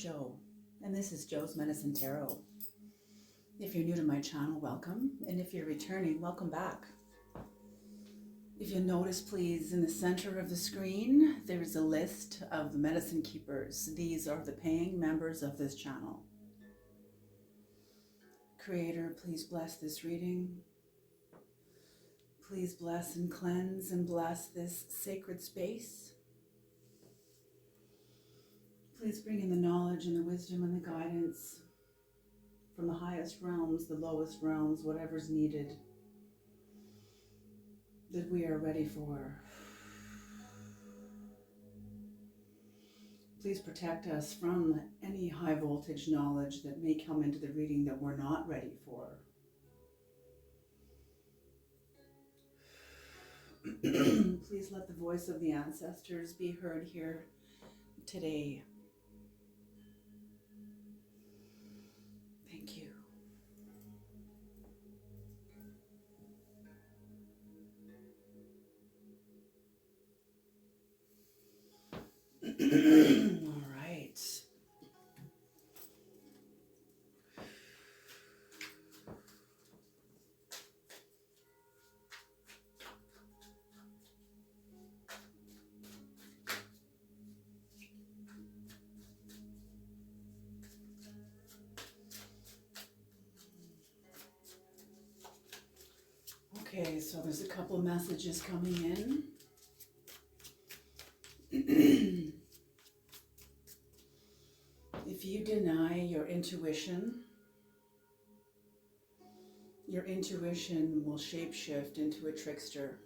Jo, and this is Jo's Medicine Tarot. If you're new to my channel, welcome, and if you're returning, welcome back. If you'll notice, please, in the center of the screen, there is a list of the medicine keepers. These are the paying members of this channel. Creator, please bless this reading. Please bless and cleanse and bless this sacred space. Please bring in the knowledge and the wisdom and the guidance from the highest realms, the lowest realms, whatever's needed that we are ready for. Please protect us from any high voltage knowledge that may come into the reading that we're not ready for. Please let the voice of the ancestors be heard here today. Thank you. All right. Okay, so there's a couple of messages coming in. If you deny your intuition will shapeshift into a trickster.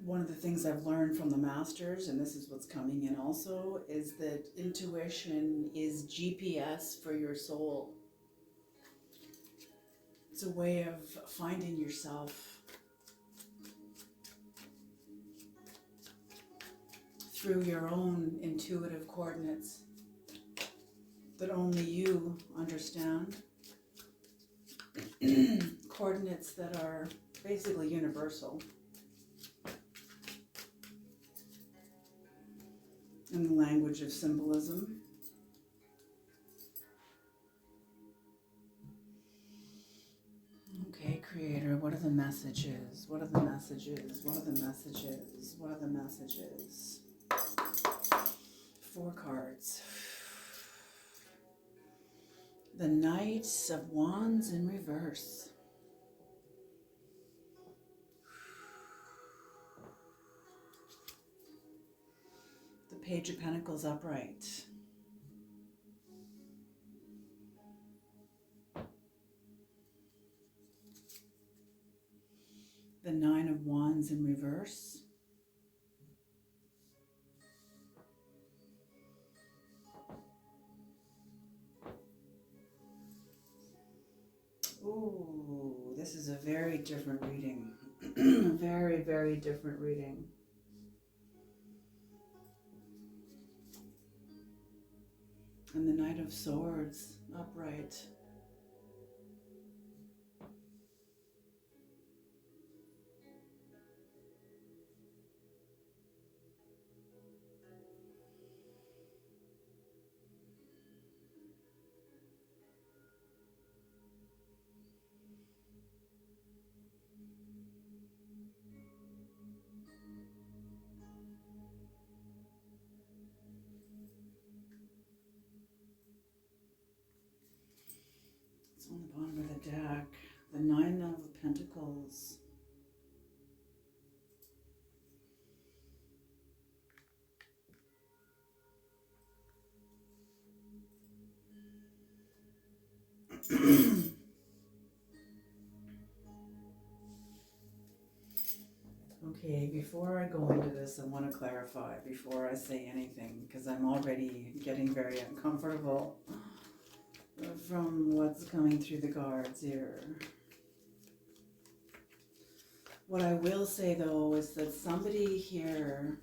One of the things I've learned from the masters, and this is what's coming in also, is that intuition is GPS for your soul. It's a way of finding yourself through your own intuitive coordinates that only you understand. Coordinates that are basically universal. In the language of symbolism. Okay, Creator, what are the messages? What are the messages? What are the messages? What are the messages? 4 cards. The Knight of Wands in reverse. The Page of Pentacles upright. The Nine of Wands in reverse. Ooh, this is a very different reading. Very, very different reading. And the Knight of Swords upright. On the bottom of the deck, the Nine of Pentacles. Okay, before I go into this, I want to clarify before I say anything, because I'm already getting very uncomfortable from what's coming through the cards here. What I will say though is that somebody here,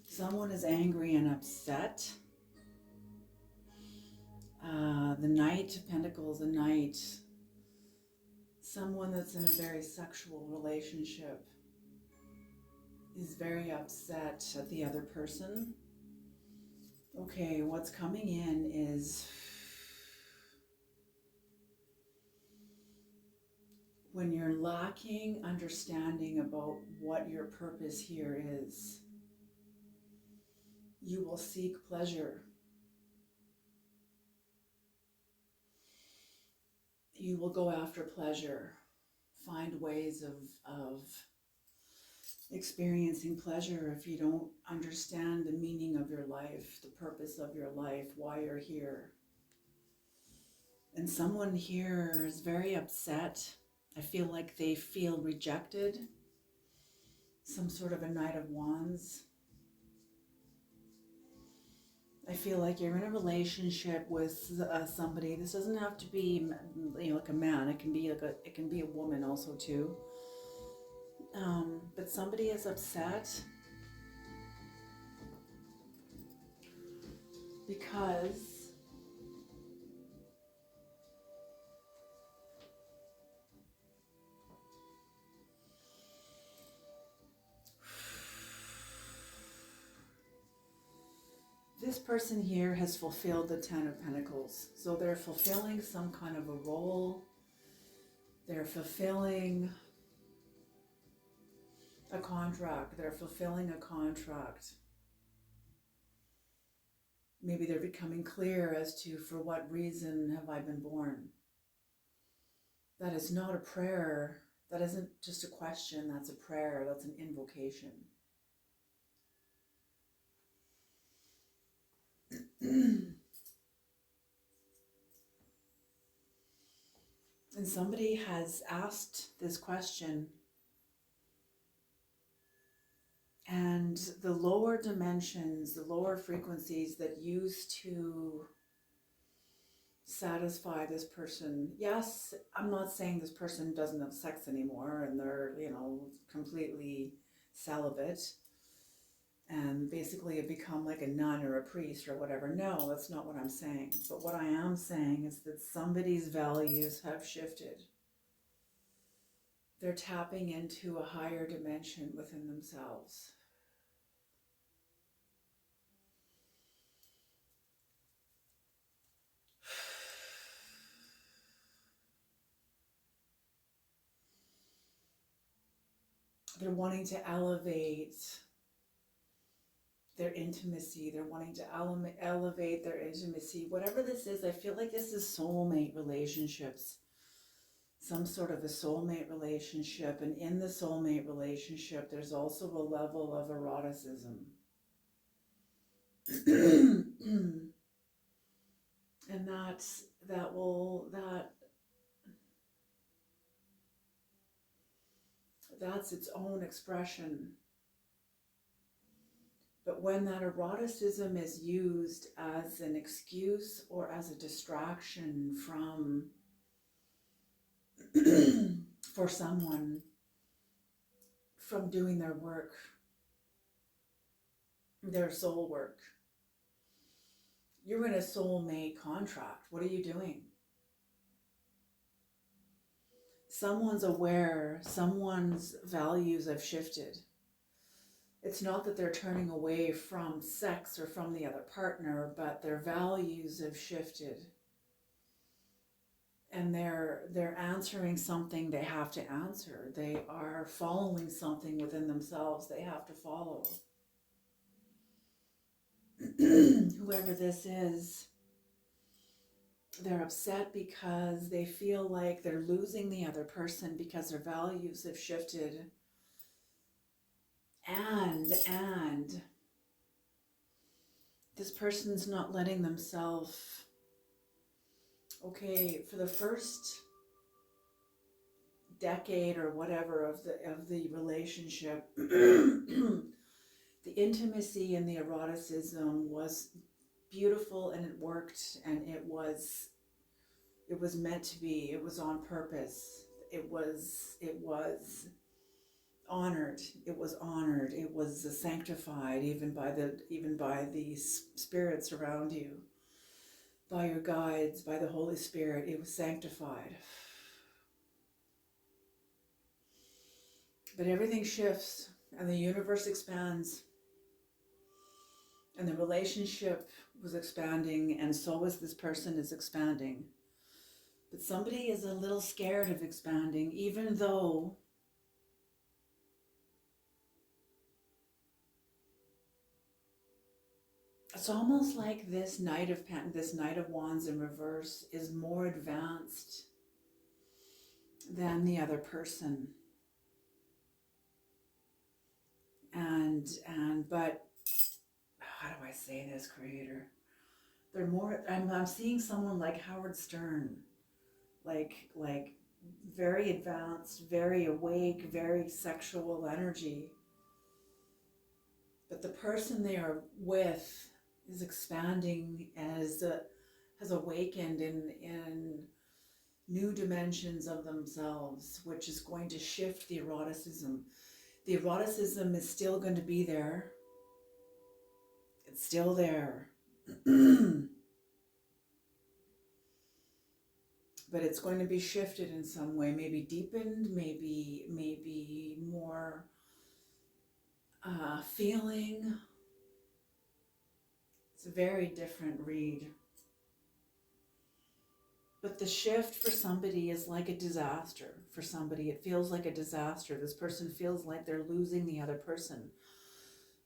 someone is angry and upset. The Knight of Pentacles, a knight, someone that's in a very sexual relationship. is very upset at the other person. Okay, what's coming in is when you're lacking understanding about what your purpose here is, you will seek pleasure. You will go after pleasure, find ways of experiencing pleasure if you don't understand the meaning of your life, the purpose of your life, why you're here. And someone here is very upset. I feel like they feel rejected. Some sort of a Knight of Wands. I feel like you're in a relationship with somebody. This doesn't have to be, like a man. It can be a woman also too. But somebody is upset because this person here has fulfilled the Ten of Pentacles. So they're fulfilling some kind of a role. They're fulfilling a contract. They're fulfilling a contract. Maybe they're becoming clear as to for what reason have I been born. That is not a prayer. That isn't just a question. That's a prayer. That's an invocation. And somebody has asked this question, and the lower dimensions, the lower frequencies that used to satisfy this person. Yes, I'm not saying this person doesn't have sex anymore and they're, completely celibate and basically have become like a nun or a priest or whatever. No, that's not what I'm saying. But what I am saying is that somebody's values have shifted. They're tapping into a higher dimension within themselves. They're wanting to elevate their intimacy. They're wanting to elevate their intimacy. Whatever this is, I feel like this is soulmate relationships. Some sort of a soulmate relationship. And in the soulmate relationship, there's also a level of eroticism. And that's its own expression. But when that eroticism is used as an excuse or as a distraction for someone from doing their work, their soul work, you're in a soulmate contract. What are you doing? Someone's aware, someone's values have shifted. It's not that they're turning away from sex or from the other partner, but their values have shifted. And they're answering something they have to answer. They are following something within themselves they have to follow. Whoever this is, they're upset because they feel like they're losing the other person because their values have shifted. And this person's not letting themselves, for the first decade or whatever of the relationship, the intimacy and the eroticism was beautiful and it worked and it was meant to be. It was on purpose. It was honored. It was honored. It was sanctified even by the spirits around you, by your guides, by the Holy Spirit. It was sanctified. But everything shifts. and the universe expands, and the relationship was expanding, and so is this person is expanding. But somebody is a little scared of expanding, even though it's almost like this Knight of Wands in reverse is more advanced than the other person. But how do I say this, Creator? They're more, I'm seeing someone like Howard Stern, like very advanced, very awake, very sexual energy. But the person they are with is expanding, has awakened in new dimensions of themselves, which is going to shift the eroticism. The eroticism is still going to be there. It's still there. But it's going to be shifted in some way, maybe deepened, maybe more feeling. It's a very different read. But the shift for somebody is like a disaster. For somebody, it feels like a disaster. This person feels like they're losing the other person.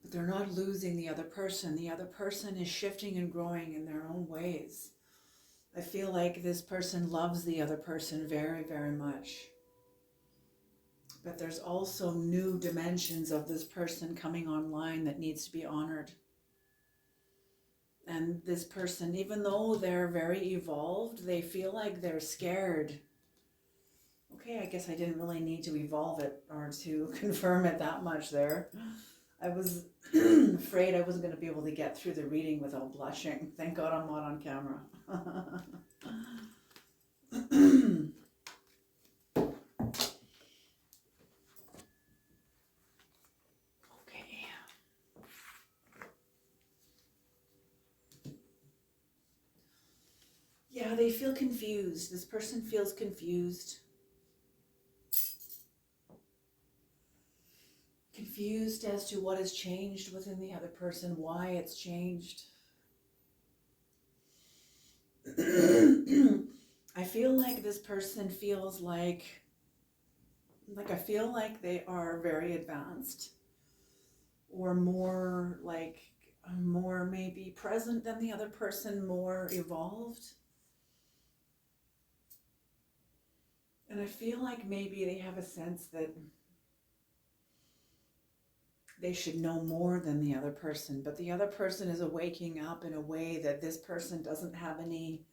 But they're not losing the other person. The other person is shifting and growing in their own ways. I feel like this person loves the other person very, very much. But there's also new dimensions of this person coming online that needs to be honored. And this person, even though they're very evolved, they feel like they're scared. Okay, I guess I didn't really need to evolve it or to confirm it that much there. I was afraid I wasn't going to be able to get through the reading without blushing. Thank God I'm not on camera. Okay. Yeah, they feel confused. This person feels confused. Confused as to what has changed within the other person, why it's changed. I feel like this person feels like I feel like they are very advanced, or more maybe present than the other person, more evolved. And I feel like maybe they have a sense that they should know more than the other person, but the other person is waking up in a way that this person doesn't have any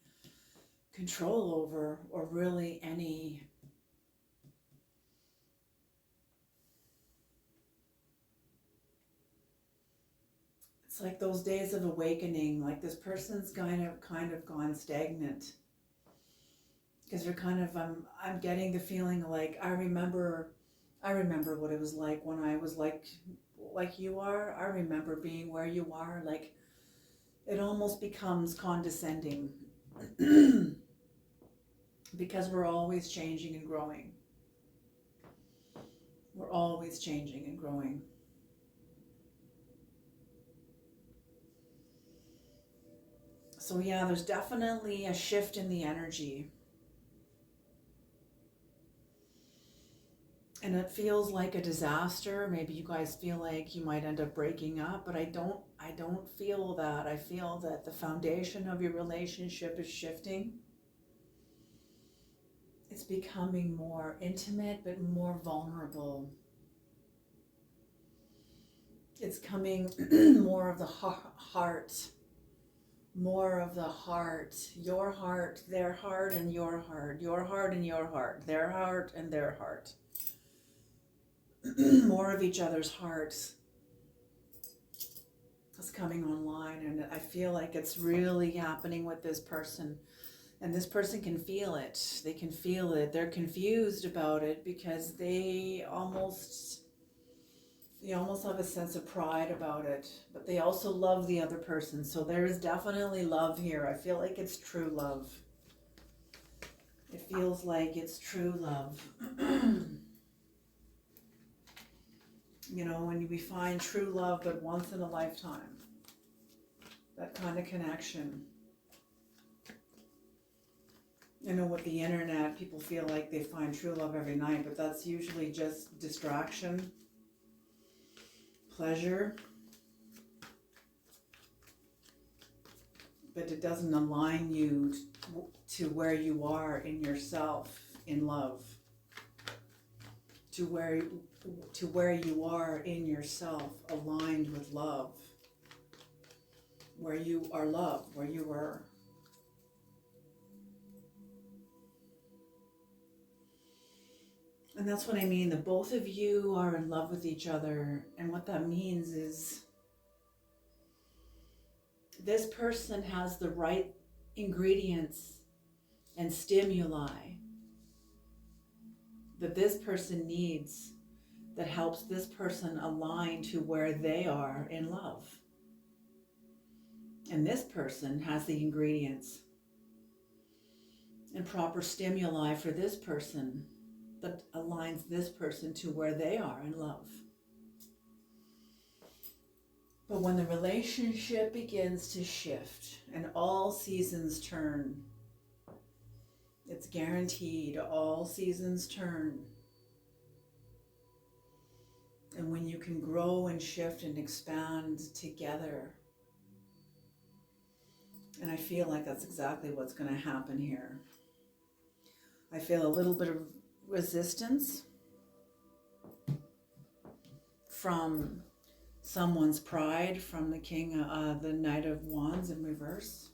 control over, or really any it's like those days of awakening, like this person's kind of gone stagnant. Because you're kind of I'm getting the feeling like I remember what it was like when I was like you are. I remember being where you are. Like, it almost becomes condescending. Because we're always changing and growing. We're always changing and growing. So yeah, there's definitely a shift in the energy. And it feels like a disaster. Maybe you guys feel like you might end up breaking up, but I don't feel that. I feel that the foundation of your relationship is shifting. It's becoming more intimate, but more vulnerable. It's coming more of the heart. More of the heart. Your heart, their heart, and your heart. Your heart and your heart. Their heart and their heart. More of each other's hearts is coming online, and I feel like it's really happening with this person, and this person can feel it. They can feel it. They're confused about it because they almost have a sense of pride about it, but they also love the other person. So there is definitely love here. I feel like it's true love. It feels like it's true love. You know, when we find true love, but once in a lifetime. That kind of connection. You know, with the internet, people feel like they find true love every night, but that's usually just distraction, pleasure, but it doesn't align you to where you are in yourself, in love, to where you are in yourself, aligned with love, where you are loved, where you are. And that's what I mean. The both of you are in love with each other. And what that means is this person has the right ingredients and stimuli that this person needs, that helps this person align to where they are in love. And this person has the ingredients and proper stimuli for this person that aligns this person to where they are in love. But when the relationship begins to shift and all seasons turn, it's guaranteed all seasons turn. And when you can grow and shift and expand together, and I feel like that's exactly what's going to happen here. I feel a little bit of resistance from someone's pride, from the king, the Knight of Wands in reverse.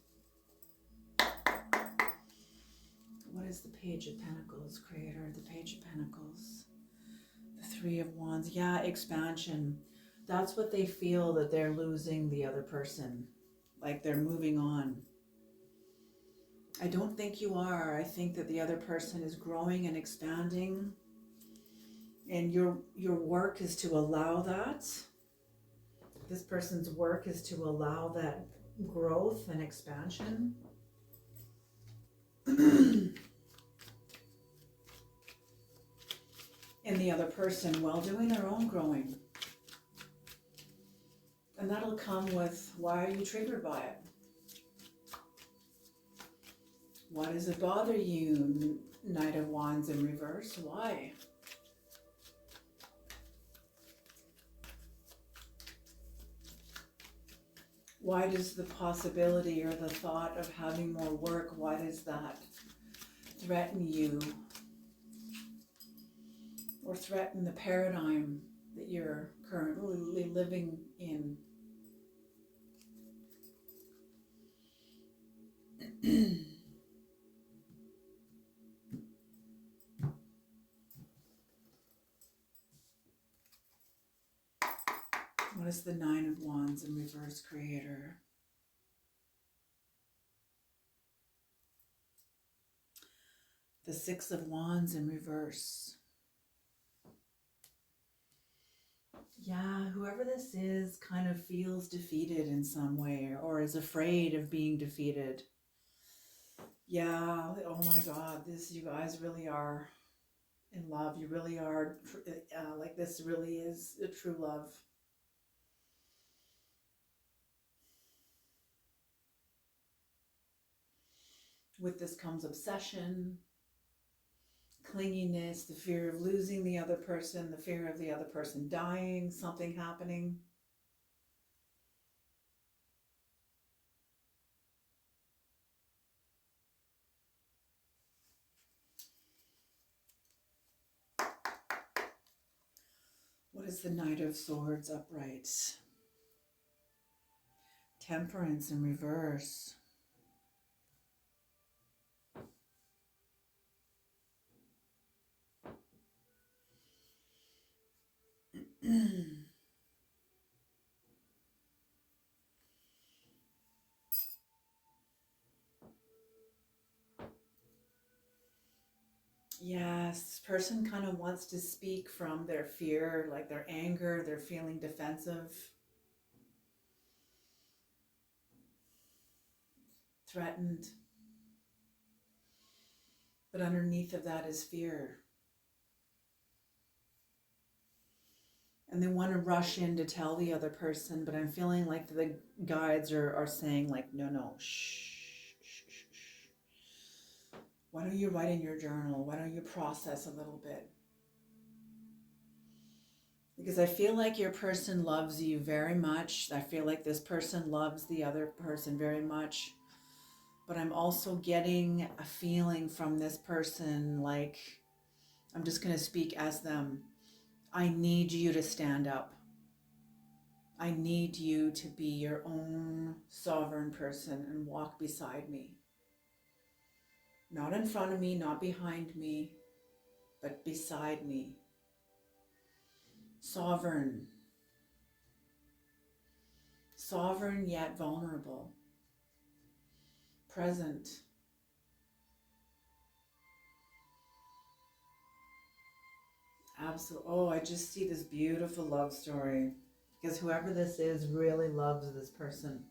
What is the Page of Pentacles, Creator? The Page of Pentacles. The Three of Wands. Yeah, expansion. That's what they feel, that they're losing the other person. Like they're moving on. I don't think you are. I think that the other person is growing and expanding. And your work is to allow that. This person's work is to allow that growth and expansion. And the other person, while doing their own growing. And that'll come with, why are you triggered by it? Why does it bother you, Knight of Wands in reverse? Why? Why does the possibility or the thought of having more work, why does that threaten you? Or threaten the paradigm that you're currently living in? What is the Nine of Wands in reverse, Creator? The Six of Wands in reverse. Yeah, whoever this is kind of feels defeated in some way or is afraid of being defeated. Yeah, oh my God, you guys really are in love. You really are, like this really is a true love. With this comes obsession, clinginess, the fear of losing the other person, the fear of the other person dying, something happening. What is the Knight of Swords upright? Temperance in reverse. Yes, this person kind of wants to speak from their fear, like their anger, they're feeling defensive, threatened. But underneath of that is fear. and they want to rush in to tell the other person, but I'm feeling like the guides are saying like, no, shh, shh, shh, shh. Why don't you write in your journal? Why don't you process a little bit? Because I feel like your person loves you very much. I feel like this person loves the other person very much. But I'm also getting a feeling from this person like, I'm just going to speak as them. I need you to stand up. I need you to be your own sovereign person and walk beside me. Not in front of me, not behind me, but beside me. Sovereign. Sovereign yet vulnerable. Present. Absolutely. Oh, I just see this beautiful love story. Because whoever this is really loves this person.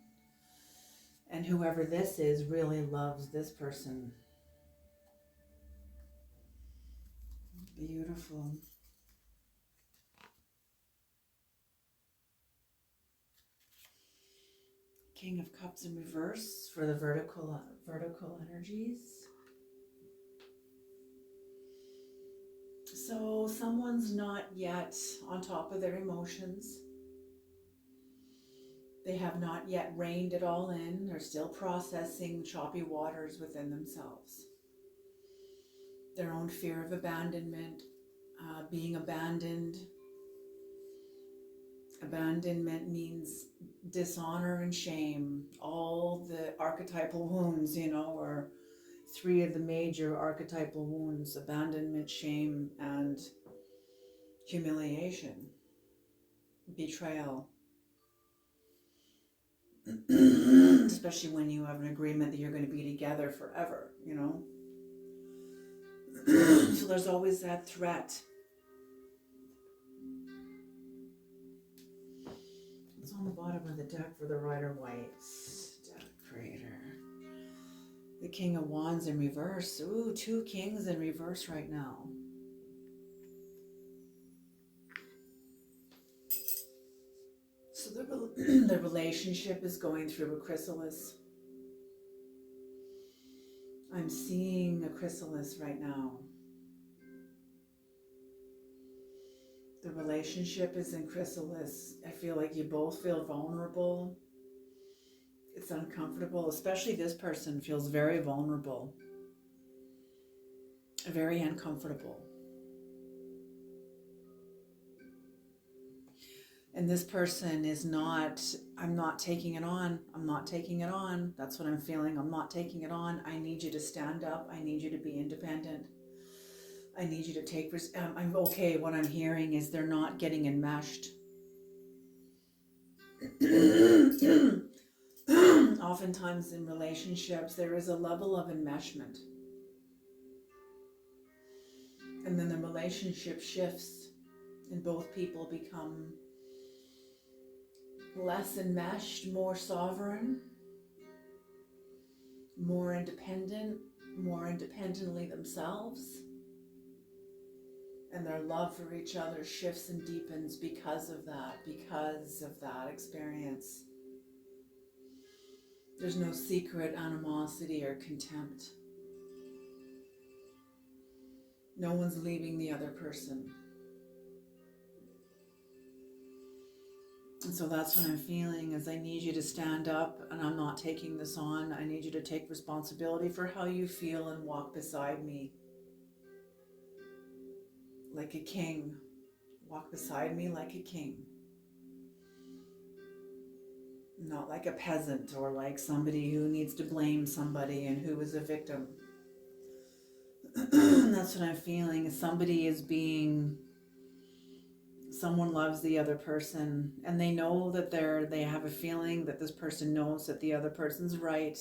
And whoever this is really loves this person. Beautiful. King of Cups in reverse for the vertical energies. So someone's not yet on top of their emotions. They have not yet reined it all in. They're still processing choppy waters within themselves. Their own fear of abandonment, being abandoned. Abandonment means dishonor and shame. All the archetypal wounds, or 3 of the major archetypal wounds: abandonment, shame, and humiliation, betrayal. Especially when you have an agreement that you're going to be together forever, So there's always that threat. It's on the bottom of the deck for the Rider-Waite deck creator. The King of Wands in reverse. Ooh, 2 kings in reverse right now. So the relationship is going through a chrysalis. I'm seeing a chrysalis right now. The relationship is in chrysalis. I feel like you both feel vulnerable. It's uncomfortable, especially this person feels very vulnerable, very uncomfortable. And this person is not, I'm not taking it on. I'm not taking it on. That's what I'm feeling. I'm not taking it on. I need you to stand up. I need you to be independent. I need you to take, I'm okay. What I'm hearing is they're not getting enmeshed. Oftentimes in relationships, there is a level of enmeshment. And then the relationship shifts and both people become less enmeshed, more sovereign, more independent, more independently themselves. And their love for each other shifts and deepens because of that experience. There's no secret animosity or contempt. No one's leaving the other person. And so that's what I'm feeling is I need you to stand up, and I'm not taking this on. I need you to take responsibility for how you feel and walk beside me. Like a king. Walk beside me like a king. Not like a peasant or like somebody who needs to blame somebody and who is a victim. That's what I'm feeling. Somebody is being, someone loves the other person and they know that they have a feeling that this person knows that the other person's right.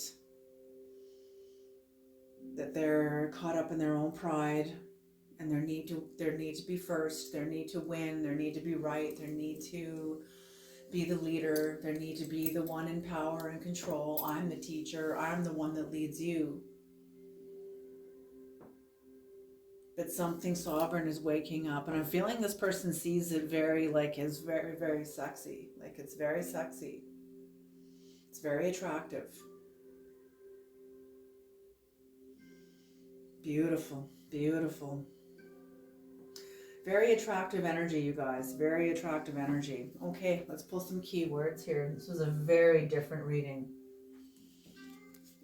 That they're caught up in their own pride and their need to be first, their need to win, their need to be right, their need to be the leader, their need to be the one in power and control. I'm the teacher, I'm the one that leads you. but something sovereign is waking up, and I'm feeling this person sees it very, like, is very, very sexy. Like, it's very sexy. It's very attractive. Beautiful, beautiful. Very attractive energy, you guys. Very attractive energy. Okay, let's pull some keywords here. This was a very different reading.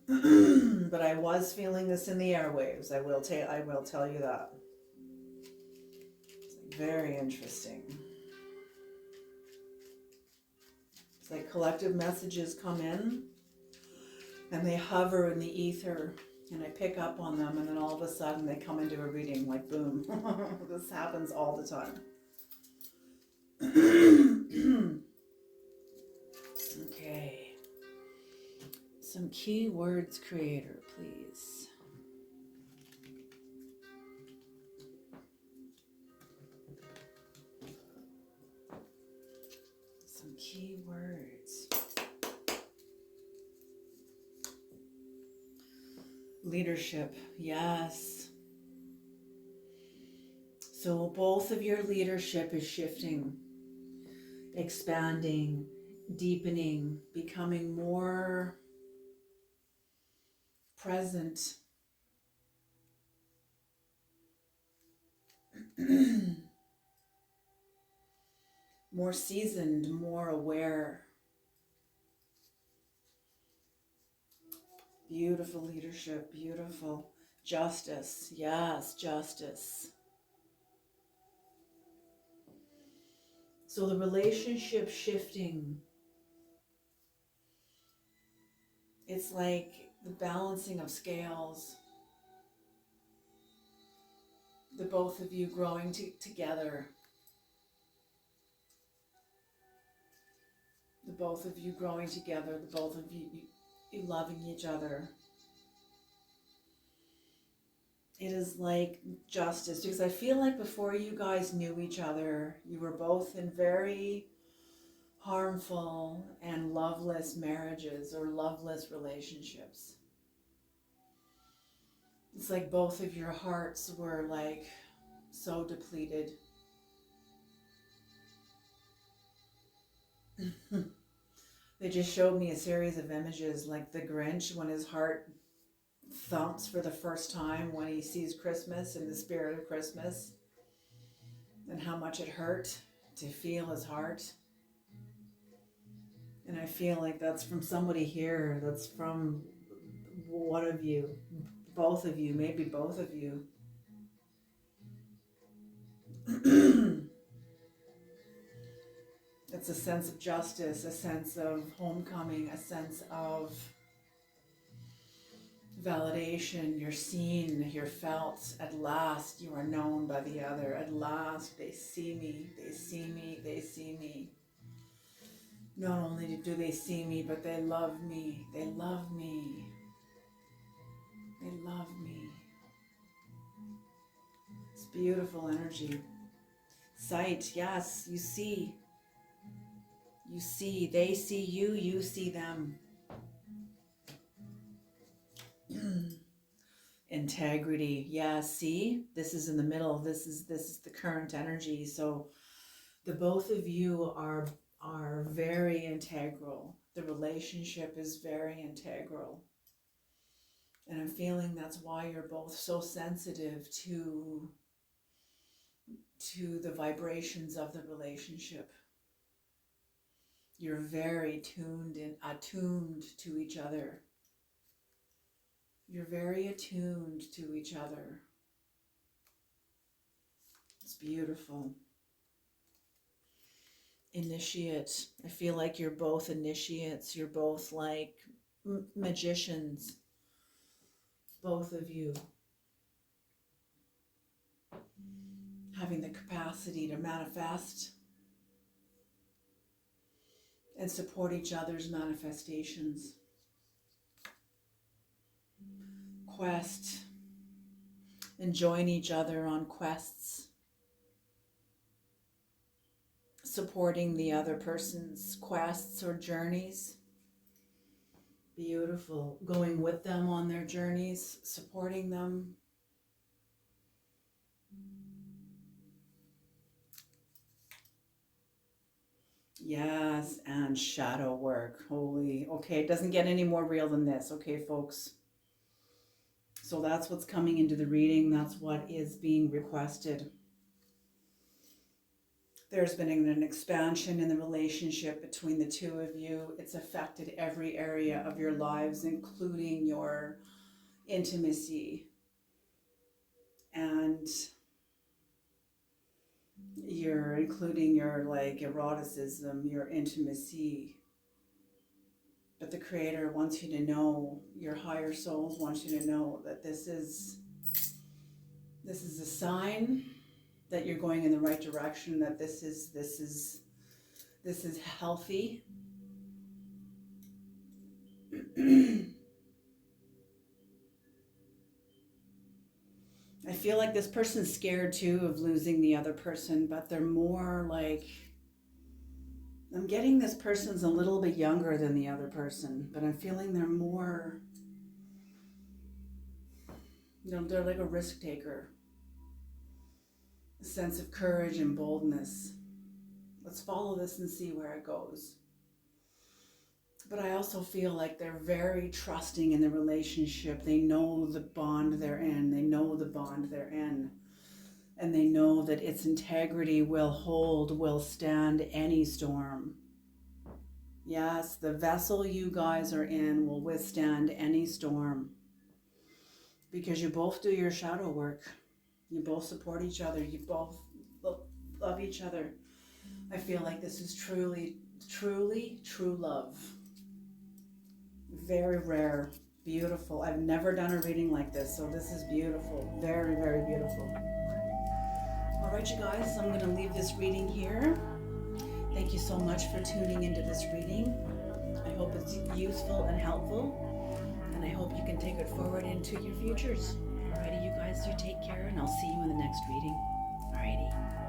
But I was feeling this in the airwaves. I will tell you that. It's very interesting. It's like collective messages come in and they hover in the ether, and I pick up on them, and then all of a sudden they come into a reading, like boom. This happens all the time. Okay. Some keywords, creator, please. Some keywords. Leadership, yes. So both of your leadership is shifting, expanding, deepening, becoming more present. More seasoned, more aware. Beautiful leadership, beautiful. Justice, yes, justice. So the relationship shifting, it's like the balancing of scales. The both of you growing together. The both of you growing together. The both of you loving each other. It is like justice, because I feel like before you guys knew each other, you were both in very harmful and loveless marriages or loveless relationships. It's like both of your hearts were like so depleted. They just showed me a series of images, like the Grinch when his heart thumps for the first time when he sees Christmas and the spirit of Christmas, and how much it hurt to feel his heart. And I feel like that's from somebody here. That's from one of you, both of you, maybe both of you. It's a sense of justice, a sense of homecoming, a sense of validation. You're seen, you're felt. At last you are known by the other. At last they see me, they see me, they see me. Not only do they see me, but they love me. They love me. They love me. It's beautiful energy. Sight, yes, you see. You see, they see you, you see them. Integrity, yeah, see? This is in the middle. This is the current energy. So the both of you are very integral. The relationship is very integral. And I'm feeling that's why you're both so sensitive to the vibrations of the relationship. You're very attuned to each other. You're very attuned to each other. It's beautiful. Initiate. I feel like you're both initiates. You're both like magicians. Both of you. Having the capacity to manifest and support each other's manifestations. Quest. And join each other on quests. Supporting the other person's quests or journeys. Beautiful. Going with them on their journeys, supporting them. Yes, and shadow work. Holy, okay, it doesn't get any more real than this, okay, folks? So that's what's coming into the reading. That's what is being requested. There's been an expansion in the relationship between the two of you. It's affected every area of your lives, including your intimacy and including your like eroticism, your intimacy. But the Creator wants you to know, your higher souls wants you to know that this is a sign that you're going in the right direction, that this is healthy. I feel like this person's scared too of losing the other person, but they're more like, I'm getting this person's a little bit younger than the other person, but I'm feeling they're more, they're like a risk taker, a sense of courage and boldness. Let's follow this and see where it goes. But I also feel like they're very trusting in the relationship. They know the bond they're in. They know the bond they're in. And they know that its integrity will stand any storm. Yes, the vessel you guys are in will withstand any storm. Because you both do your shadow work. You both support each other. You both love each other. I feel like this is truly, truly true love. Very rare, beautiful. I've never done a reading like this, so this is beautiful. Very, very beautiful. All right, you guys, I'm going to leave this reading here. Thank you so much for tuning into this reading. I hope it's useful and helpful, and I hope you can take it forward into your futures. Alrighty, you guys, you take care, and I'll see you in the next reading. Alrighty.